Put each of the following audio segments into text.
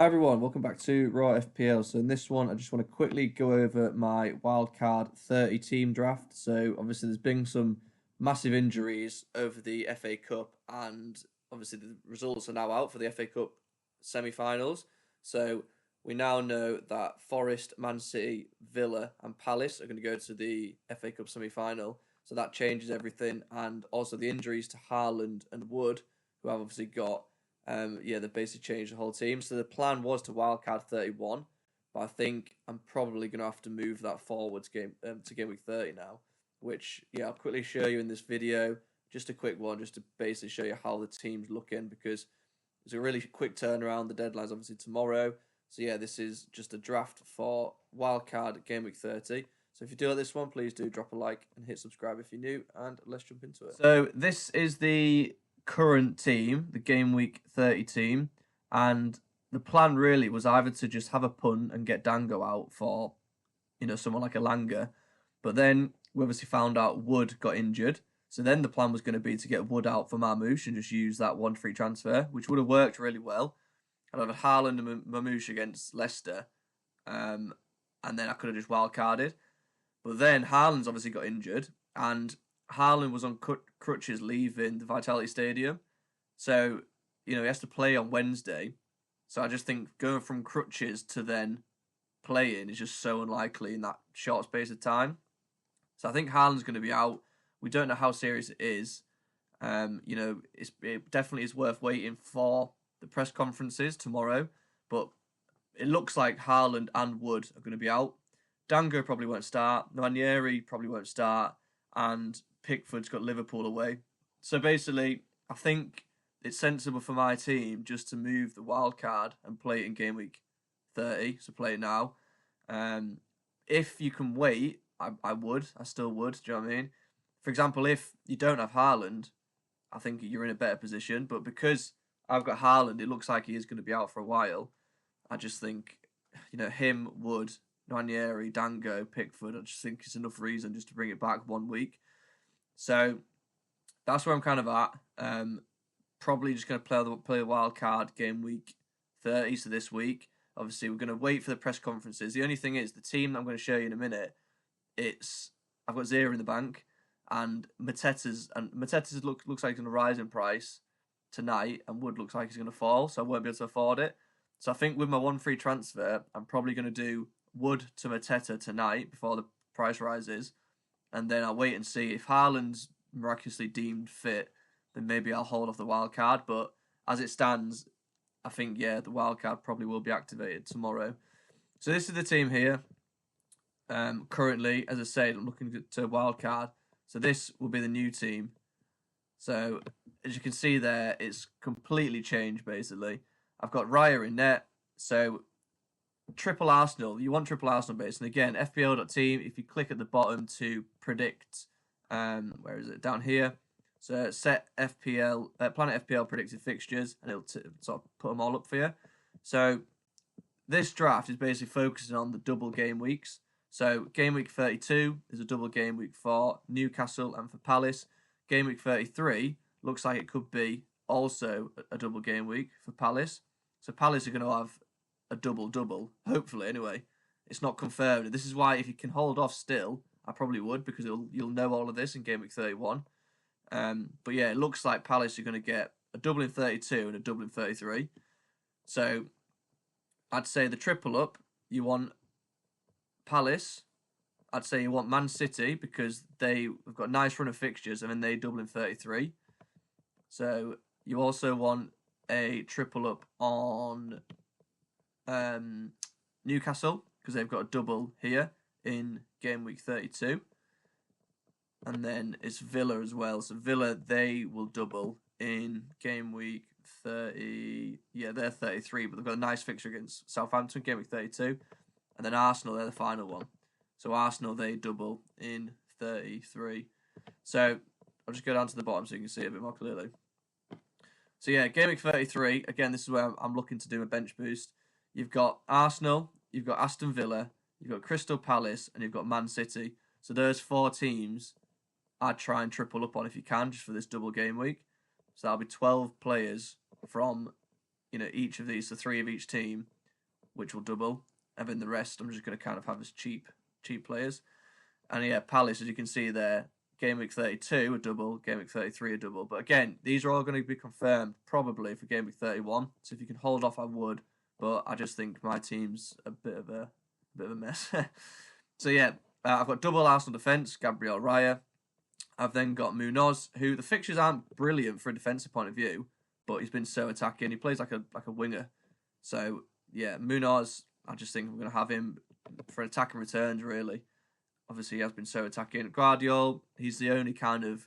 Hi everyone, welcome back to Raw FPL. So in this one, I just want to quickly go over my Wildcard 30 team draft. So obviously there's been some massive injuries over the FA Cup, and obviously the results are now out for the FA Cup semi-finals. So we now know that Forest, Man City, Villa and Palace are going to go to the FA Cup semi-final. So that changes everything, and also the injuries to Haaland and Wood, who have obviously got they basically changed the whole team. So the plan was to wildcard 31, but I think I'm probably going to have to move that forwards game to game week 30 now, which I'll quickly show you in this video. Just a quick one, just to basically show you how the team's looking, because it's a really quick turnaround. The deadline's obviously tomorrow. So this is just a draft for wildcard game week 30. So if you do like this one, please do drop a like and hit subscribe if you're new, and let's jump into it. So this is the current team, the game week 30 team, and the plan really was either to just have a punt and get Dango out for, someone like Elanga, but then we obviously found out Wood got injured, so then the plan was going to be to get Wood out for Marmoush and just use that one free transfer, which would have worked really well. I'd have Haaland and Marmoush against Leicester, and then I could have just wildcarded, but then Haaland's obviously got injured, and Haaland was on crutches leaving the Vitality Stadium. So, he has to play on Wednesday. So I just think going from crutches to then playing is just so unlikely in that short space of time. So I think Haaland's going to be out. We don't know how serious it is. It definitely is worth waiting for the press conferences tomorrow. But it looks like Haaland and Wood are going to be out. Dango probably won't start. Nwaneri probably won't start. And Pickford's got Liverpool away. So basically, I think it's sensible for my team just to move the wild card and play it in game week 30. So play it now. If you can wait, I would. I still would. Do you know what I mean? For example, if you don't have Haaland, I think you're in a better position. But because I've got Haaland, it looks like he is going to be out for a while. I just think, him, Wood, Nwaneri, Dango, Pickford, I just think it's enough reason just to bring it back 1 week. So that's where I'm kind of at. Probably just going to play the wild card game week 30, so this week. Obviously, we're going to wait for the press conferences. The only thing is, the team that I'm going to show you in a minute, I've got 0 in the bank, and Mateta's looks like he's going to rise in price tonight, and Wood looks like he's going to fall, so I won't be able to afford it. So I think with my 1 free transfer, I'm probably going to do Wood to Mateta tonight before the price rises, and then I'll wait and see if Haaland's miraculously deemed fit, then maybe I'll hold off the wild card. But as it stands, I think the wild card probably will be activated tomorrow. So this is the team here. Currently, as I said, I'm looking to wild card. So this will be the new team. So as you can see there, it's completely changed basically. I've got Raya in net. So triple Arsenal. You want triple Arsenal base. And again, FPL.team, if you click at the bottom to predict, where is it? Down here. So set FPL, Planet FPL predicted fixtures, and it'll sort of put them all up for you. So this draft is basically focusing on the double game weeks. So game week 32 is a double game week for Newcastle and for Palace. Game week 33 looks like it could be also a double game week for Palace. So Palace are going to have a double-double, hopefully anyway. It's not confirmed. This is why if you can hold off still, I probably would, because you'll know all of this in game week 31. But it looks like Palace are going to get a double in 32 and a double in 33. So I'd say the triple up, you want Palace. I'd say you want Man City, because they've got a nice run of fixtures and then they double in 33. So you also want a triple up on Newcastle, because they've got a double here in game week 32. And then it's Villa as well. So Villa, they will double in game week 30. Yeah, they're 33, but they've got a nice fixture against Southampton, game week 32. And then Arsenal, they're the final one. So Arsenal, they double in 33. So I'll just go down to the bottom so you can see it a bit more clearly. So game week 33. Again, this is where I'm looking to do a bench boost. You've got Arsenal, you've got Aston Villa, you've got Crystal Palace, and you've got Man City. So those 4 teams I'd try and triple up on if you can, just for this double game week. So that'll be 12 players from each of these, so 3 of each team, which will double, and then the rest I'm just going to kind of have as cheap players. And yeah, Palace, as you can see there, Game Week 32 a double, Game Week 33 a double. But again, these are all going to be confirmed probably for Game Week 31. So if you can hold off, I would. But I just think my team's a bit of a mess. So yeah, I've got double Arsenal defence, Gabriel Raya. I've then got Munoz, who the fixtures aren't brilliant for a defensive point of view, but he's been so attacking. He plays like a winger. So yeah, Munoz, I just think I'm going to have him for attacking returns, really. Obviously, he has been so attacking. Guardiola, he's the only kind of,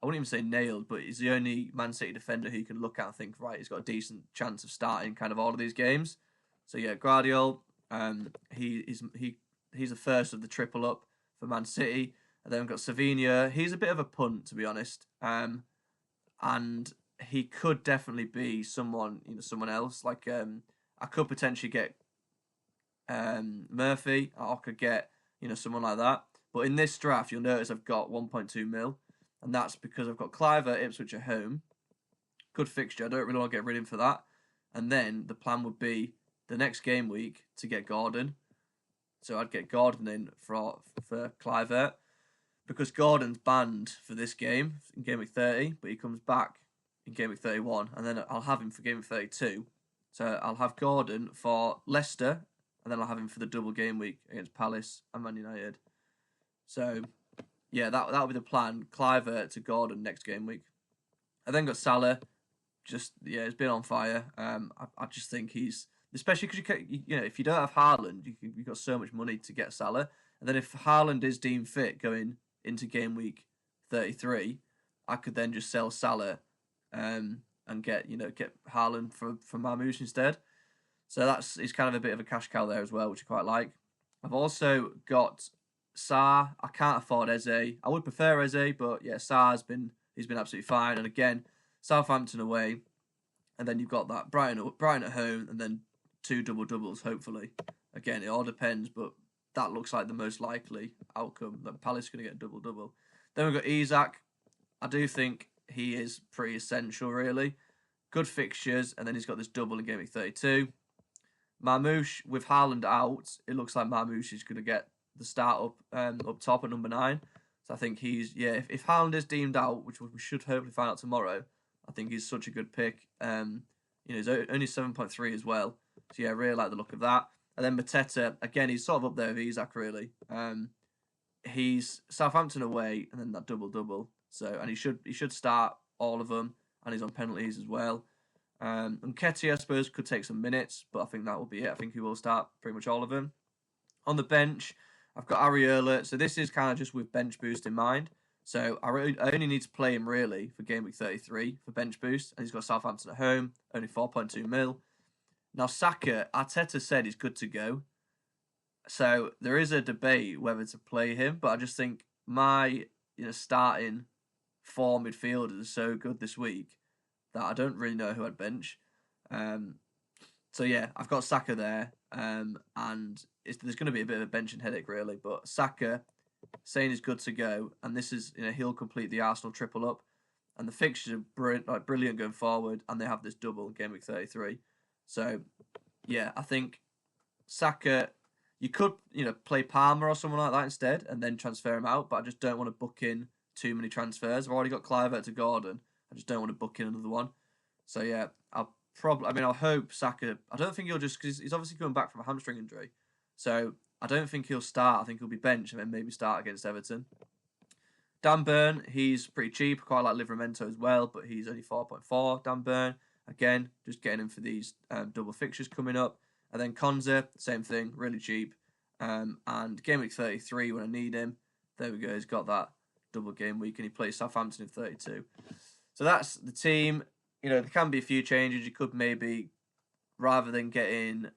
I wouldn't even say nailed, but he's the only Man City defender who you can look at and think, right, he's got a decent chance of starting kind of all of these games. So yeah, Guardiola, he's the first of the triple up for Man City. And then we've got Savinha. He's a bit of a punt, to be honest. And he could definitely be someone else. Like, I could potentially get Murphy. I could get someone like that. But in this draft, you'll notice I've got 1.2 mil, and that's because I've got Clive at Ipswich at home. Good fixture. I don't really want to get rid of him for that. And then the plan would be the next game week to get Gordon. So I'd get Gordon in for Clive, because Gordon's banned for this game in Game Week 30, but he comes back in Game Week 31, and then I'll have him for Game Week 32. So I'll have Gordon for Leicester, and then I'll have him for the double game week against Palace and Man United. So, yeah, that'll be the plan. Clive to Gordon next game week. I then got Salah. He's been on fire. I just think he's, especially because if you don't have Haaland, you've got so much money to get Salah. And then if Haaland is deemed fit going into game week 33, I could then just sell Salah and get Haaland for Marmoush instead. So he's kind of a bit of a cash cow there as well, which I quite like. I've also got Sarr. I can't afford Eze. I would prefer Eze, but yeah, Sarr's been absolutely fine. And again, Southampton away, and then you've got that Brighton at home, and then 2 doubles hopefully. Again, it all depends, but that looks like the most likely outcome, that Palace is going to get a double. Then we've got Isak. I do think he is pretty essential, really. Good fixtures, and then he's got this double in Game Week 32. Marmoush, with Haaland out, it looks like Marmoush is going to get the start up top at number 9. So I think if Haaland is deemed out, which we should hopefully find out tomorrow, I think he's such a good pick. He's only 7.3 as well. So yeah, I really like the look of that. And then Mateta, again, he's sort of up there with Isak, really. He's Southampton away, and then that double. So, and he should start all of them, and he's on penalties as well. And Nketiah, I suppose, could take some minutes, but I think that will be it. I think he will start pretty much all of them. On the bench, I've got Areola. So this is kind of just with bench boost in mind. So I only need to play him, really, for Game Week 33 for bench boost, and he's got Southampton at home, only 4.2 mil. Now, Saka, Arteta said he's good to go. So there is a debate whether to play him, but I just think my starting 4 midfielders are so good this week that I don't really know who I'd bench. So yeah, I've got Saka there, and there's going to be a bit of a benching headache, really. But Saka, saying he's good to go, and this is he'll complete the Arsenal triple up, and the fixtures are brilliant going forward, and they have this double in Game Week 33. So, yeah, I think Saka, you could, play Palmer or someone like that instead and then transfer him out, but I just don't want to book in too many transfers. I've already got Clive to Gordon. I just don't want to book in another one. So, yeah, I'll hope Saka, I don't think because he's obviously coming back from a hamstring injury. So, I don't think he'll start. I think he'll be benched and then maybe start against Everton. Dan Burn, he's pretty cheap. Quite like Livramento as well, but he's only 4.4. Dan Burn. Again, just getting him for these double fixtures coming up. And then Konza, same thing, really cheap. And Game Week 33, when I need him, there we go. He's got that double game week, and he plays Southampton in 32. So that's the team. There can be a few changes. You could maybe, rather than getting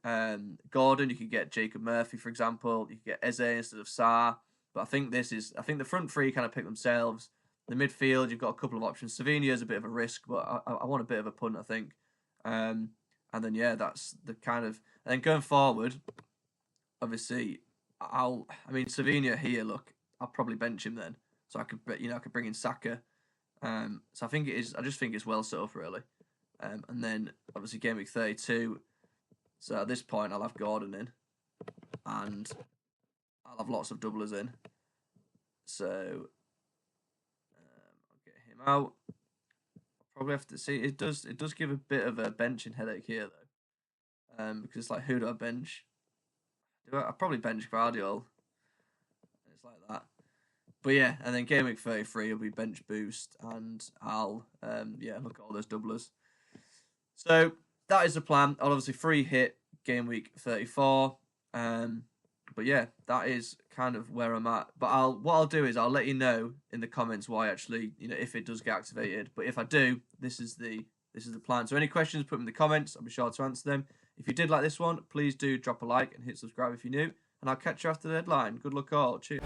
Gordon, you could get Jacob Murphy, for example. You could get Eze instead of Sarr. But I think the front three kind of pick themselves. The midfield, you've got a couple of options. Savinha is a bit of a risk, but I want a bit of a punt, I think. And then, yeah, that's the kind of... And then going forward, obviously, Savinha here, look, I'll probably bench him then. So I could bring in Saka. So I just think it's well set up, really. And then obviously game week 32. So at this point, I'll have Gordon in, and I'll have lots of doublers in. So I'll get him out. I'll probably have to see. It does give a bit of a benching headache here though, because it's like, who do I bench? I probably bench Guardiola. It's like that. But yeah, and then game week 33 will be bench boost, and I'll look at all those doublers. So that is the plan. I'll obviously free hit game week 34. But yeah, that is kind of where I'm at. But what I'll do is I'll let you know in the comments why actually, if it does get activated. But if I do, this is the plan. So any questions, put them in the comments. I'll be sure to answer them. If you did like this one, please do drop a like and hit subscribe if you're new. And I'll catch you after the deadline. Good luck all. Cheers.